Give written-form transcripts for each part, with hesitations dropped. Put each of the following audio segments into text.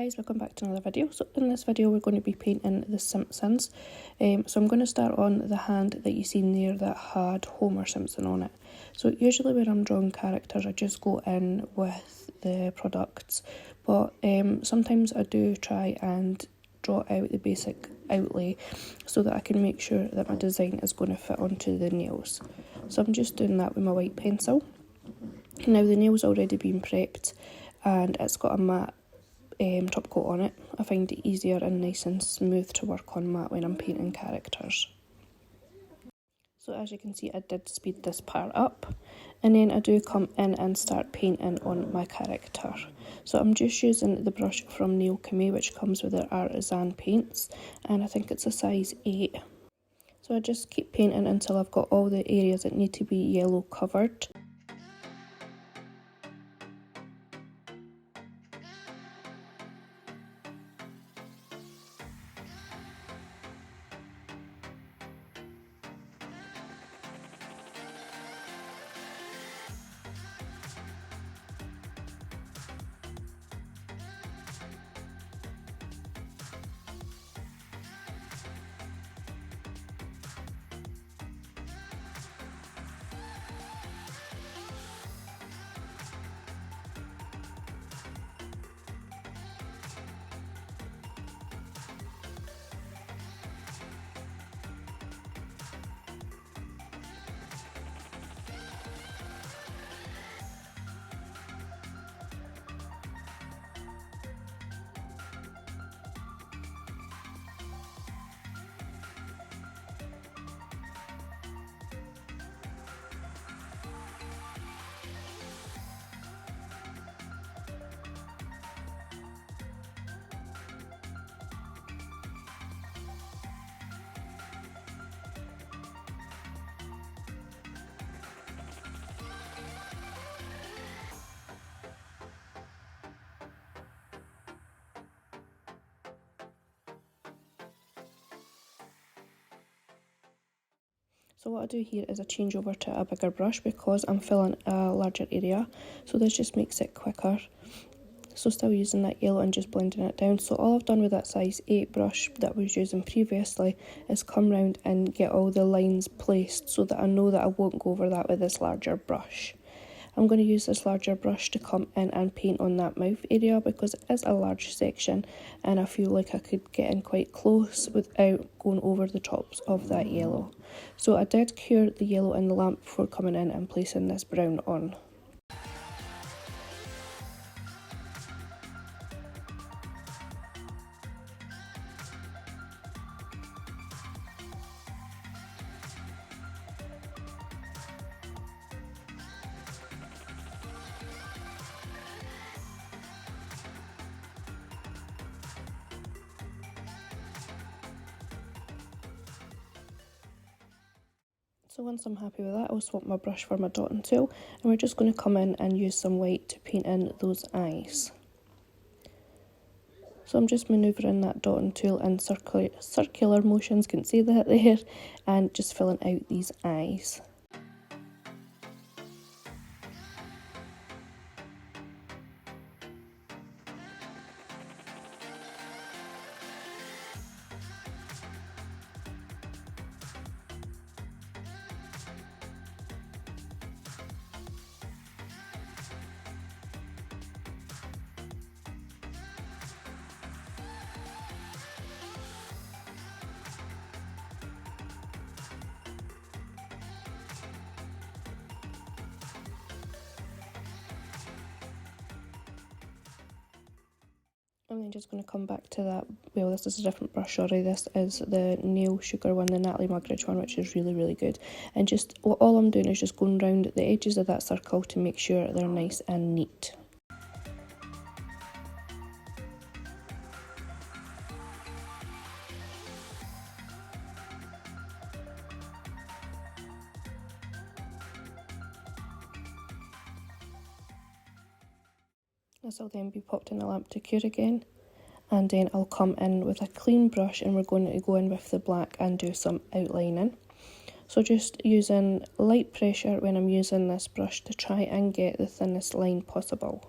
guys, welcome back to another video. So in this video we're going to be painting the Simpsons. So I'm going to start on the hand that you seen there that had Homer Simpson on it. So usually when I'm drawing characters I just go in with the products, but sometimes I do try and draw out the basic outlay so that I can make sure that my design is going to fit onto the nails. So I'm just doing that with my white pencil. Now the nail's already been prepped and it's got a matte top coat on it. I find it easier and nice and smooth to work on matte when I'm painting characters. So as you can see, I did speed this part up, and then I do come in and start painting on my character. So I'm just using the brush from Nail Kame, which comes with their artisan paints, and I think it's a size 8. So I just keep painting until I've got all the areas that need to be yellow covered. So what I do here is I change over to a bigger brush because I'm filling a larger area, so this just makes it quicker. So still using that yellow and just blending it down. So all I've done with that size 8 brush that I was using previously is come round and get all the lines placed so that I know that I won't go over that with this larger brush. I'm going to use this larger brush to come in and paint on that mouth area because it is a large section and I feel like I could get in quite close without going over the tops of that yellow. So I did cure the yellow in the lamp before coming in and placing this brown on. So once I'm happy with that, I'll swap my brush for my dotting tool and we're just going to come in and use some white to paint in those eyes. So I'm just manoeuvring that dotting tool in circular motions, couldn't say that there, and just filling out these eyes. I'm then just going to come back to that, well, this is a different brush, sorry, this is the Nail Sugar one, the Natalie Mugridge one, which is really good. And just, all I'm doing is just going round the edges of that circle to make sure they're nice and neat. This will then be popped in the lamp to cure again, and then I'll come in with a clean brush and we're going to go in with the black and do some outlining. So just using light pressure when I'm using this brush to try and get the thinnest line possible.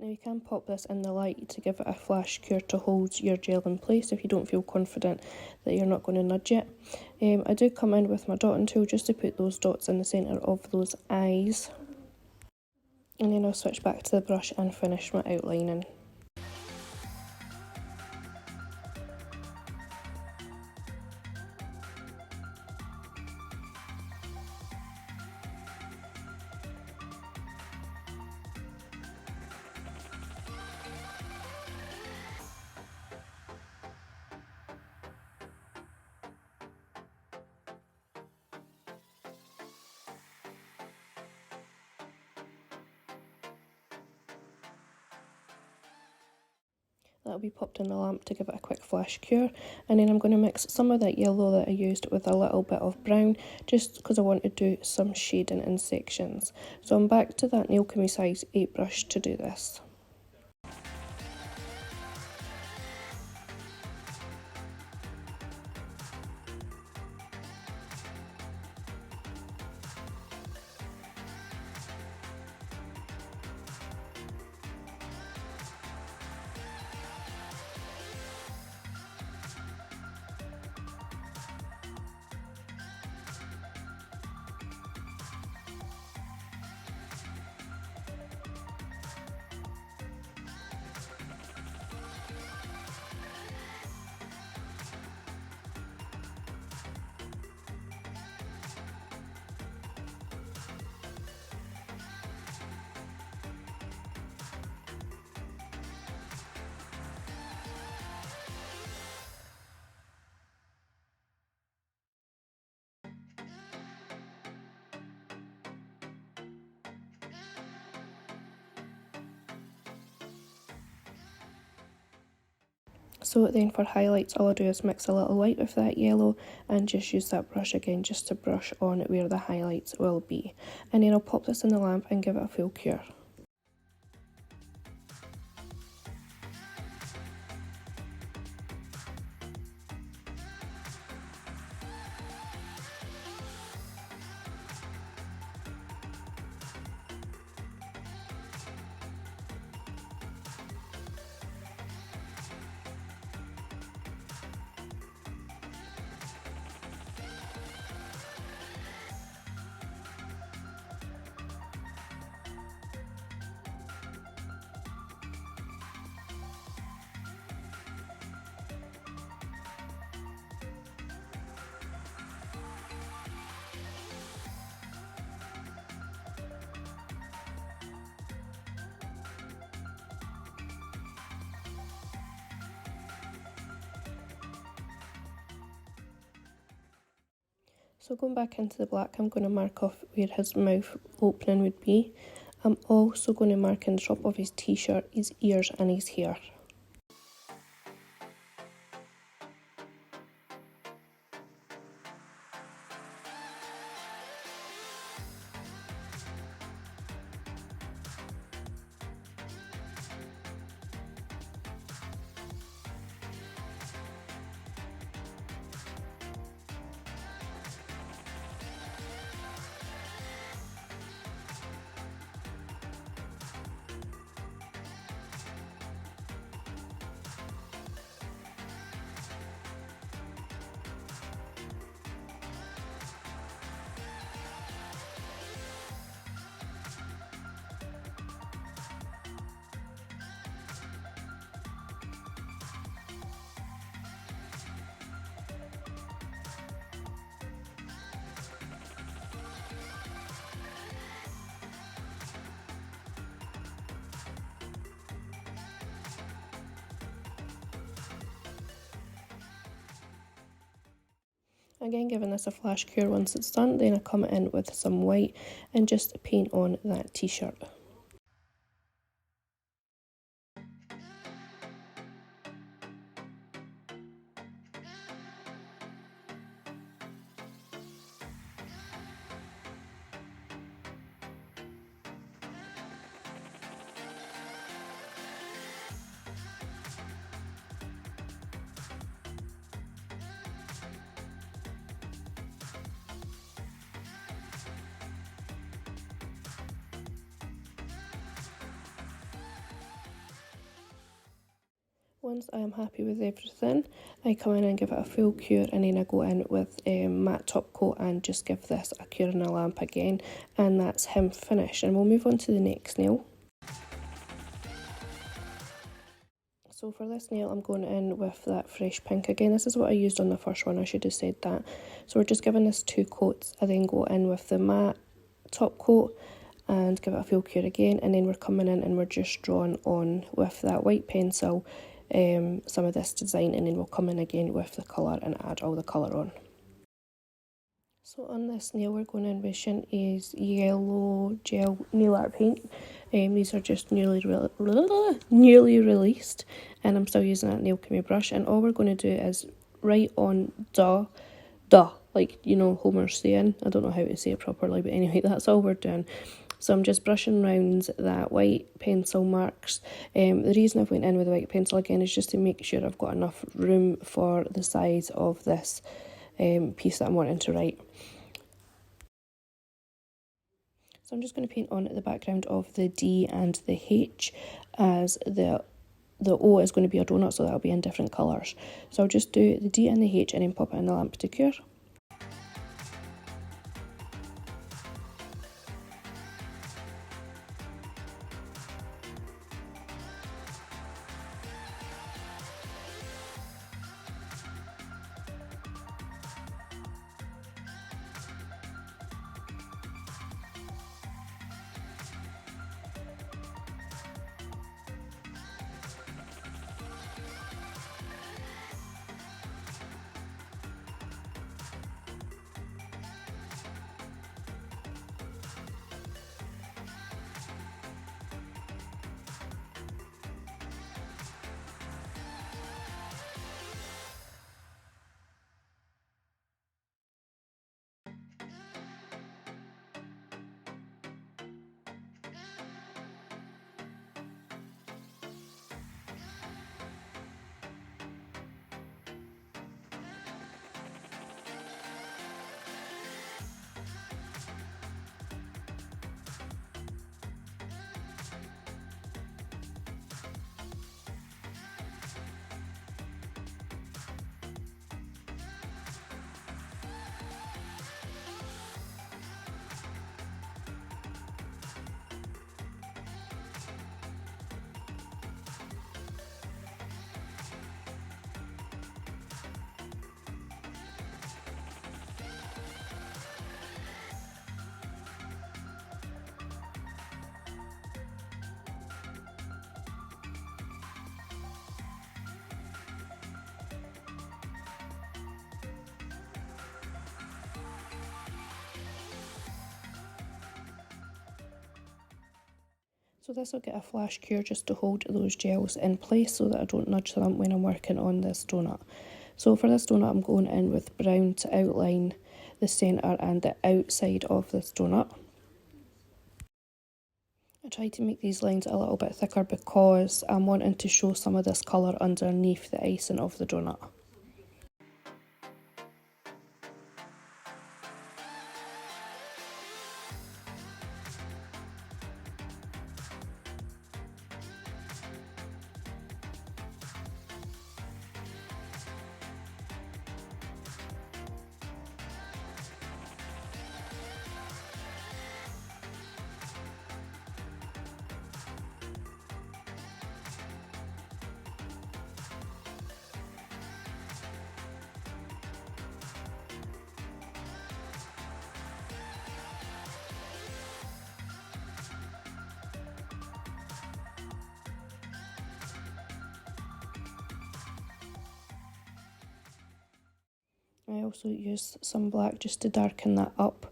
Now you can pop this in the light to give it a flash cure to hold your gel in place if you don't feel confident that you're not going to nudge it. I do come in with my dotting tool just to put those dots in the centre of those eyes. And then I'll switch back to the brush and finish my outlining. That'll be popped in the lamp to give it a quick flash cure, and then I'm going to mix some of that yellow that I used with a little bit of brown just because I want to do some shading in sections. So I'm back to that Nail Kumi size 8 brush to do this. So then for highlights, all I do is mix a little white with that yellow and just use that brush again just to brush on where the highlights will be. And then I'll pop this in the lamp and give it a full cure. So going back into the black, I'm going to mark off where his mouth opening would be. I'm also going to mark in the top of his t-shirt, his ears and his hair. Again, giving this a flash cure once it's done, then I come in with some white and just paint on that t-shirt. Once I am happy with everything, I come in and give it a full cure, and then I go in with matte top coat and just give this a cure in a lamp again, and that's him finished. And we'll move on to the next nail. So for this nail, I'm going in with that fresh pink again. This is what I used on the first one, I should have said that. So we're just giving this 2 coats. I then go in with the matte top coat and give it a full cure again, and then we're coming in and we're just drawing on with that white pencil some of this design, and then we'll come in again with the colour and add all the colour on. So on this nail, we're going in with Shinty's yellow gel nail art paint. These are just newly released, and I'm still using that nail Kimi brush. And all we're going to do is write on duh, like, you know, Homer's saying. I don't know how to say it properly, but anyway, that's all we're doing. So I'm just brushing round that white pencil marks. The reason I've went in with the white pencil again is just to make sure I've got enough room for the size of this piece that I'm wanting to write. So I'm just going to paint on the background of the D and the H, as the O is going to be a donut, so that'll be in different colours. So I'll just do the D and the H and then pop it in the lamp to cure. So this will get a flash cure just to hold those gels in place so that I don't nudge them when I'm working on this donut. So for this donut, I'm going in with brown to outline the centre and the outside of this donut. I try to make these lines a little bit thicker because I'm wanting to show some of this colour underneath the icing of the donut. I also use some black just to darken that up,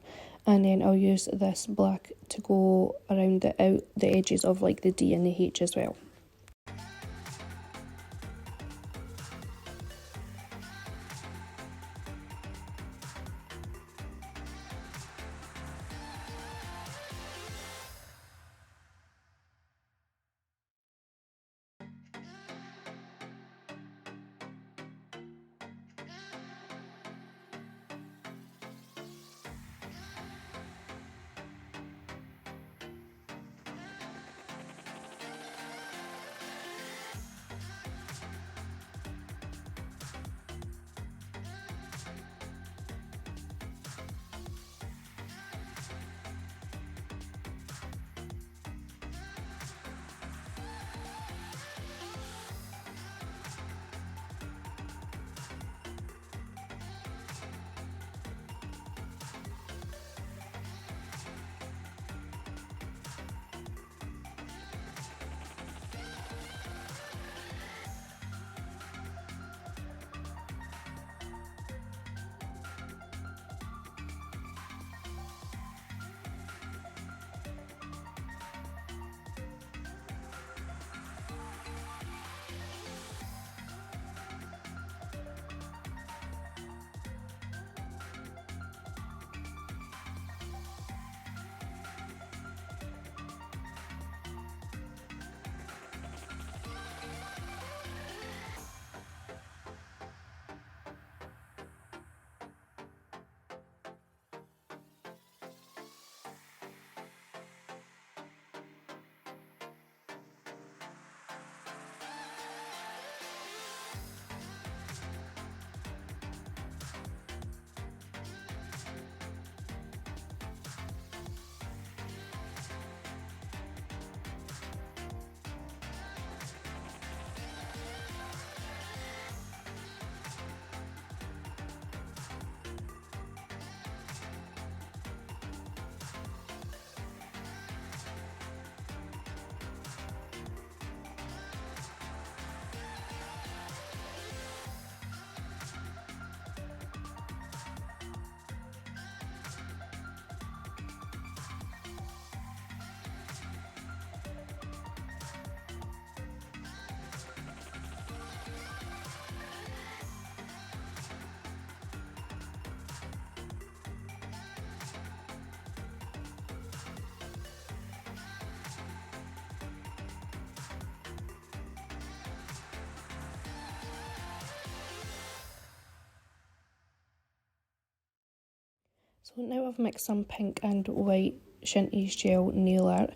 and then I'll use this black to go around the edges of like the D and the H as well. So now I've mixed some pink and white Shinty's gel nail art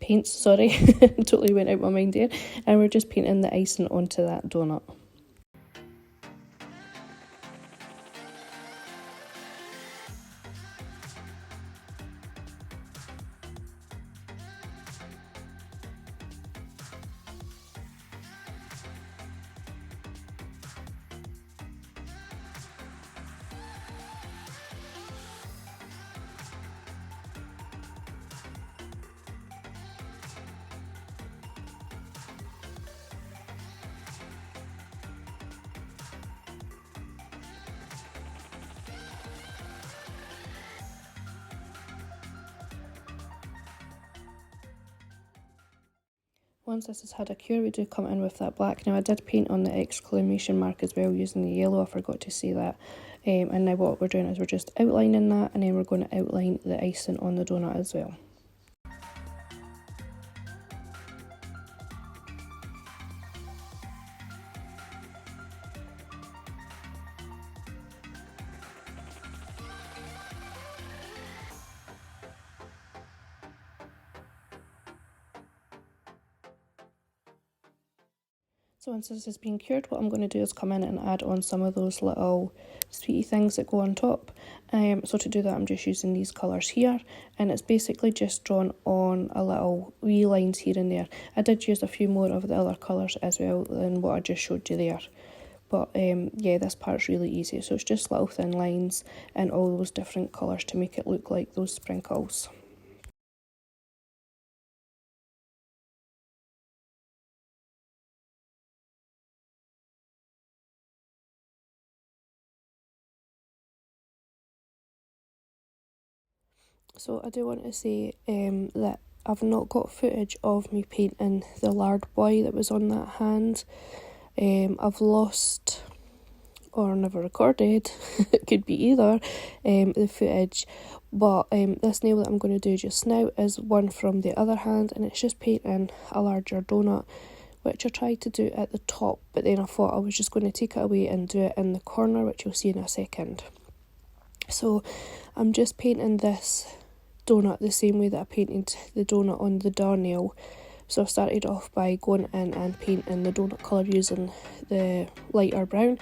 paints, sorry, totally went out my mind there, and we're just painting the icing onto that donut. Once this has had a cure, we do come in with that black. Now I did paint on the exclamation mark as well using the yellow, I forgot to say that. And now what we're doing is we're just outlining that, and then we're going to outline the icing on the donut as well. So once this has been cured, what I'm going to do is come in and add on some of those little sweetie things that go on top. So to do that, I'm just using these colours here, and it's basically just drawn on a little wee lines here and there. I did use a few more of the other colours as well than what I just showed you there. But yeah, this part's really easy. So it's just little thin lines and all those different colours to make it look like those sprinkles. So I do want to say that I've not got footage of me painting the lard boy that was on that hand. I've lost or never recorded, it could be either, the footage, but this nail that I'm going to do just now is one from the other hand, and it's just painting a larger donut, which I tried to do at the top, but then I thought I was just going to take it away and do it in the corner, which you'll see in a second. So I'm just painting this donut the same way that I painted the donut on the darnail. So I started off by going in and painting the donut colour using the lighter brown.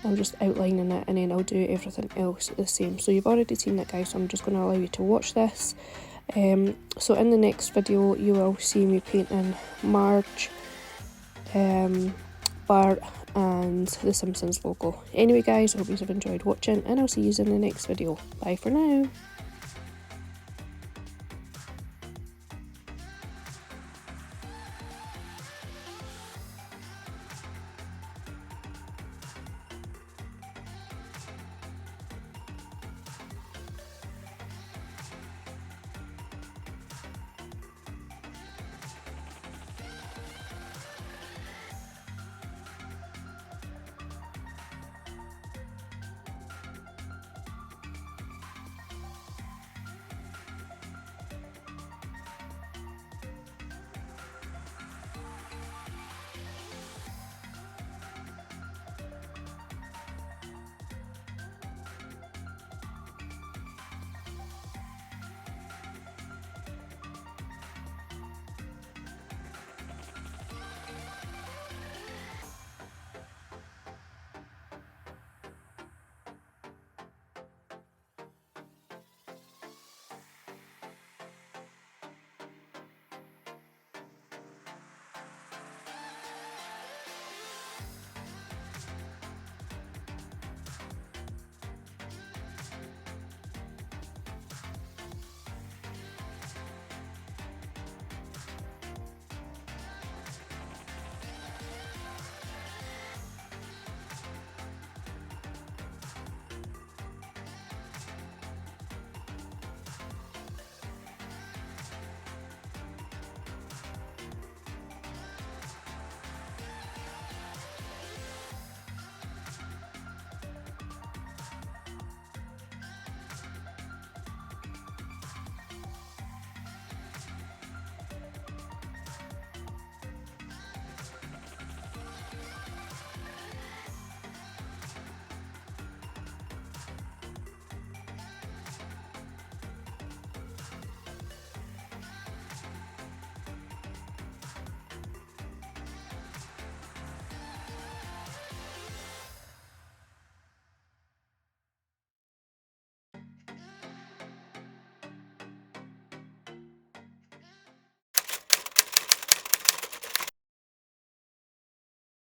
I'm just outlining it, and then I'll do everything else the same. So you've already seen that, guys, so I'm just going to allow you to watch this. So in the next video you will see me painting Marge, Bart and the Simpsons logo. Anyway guys, I hope you have enjoyed watching, and I'll see you in the next video. Bye for now.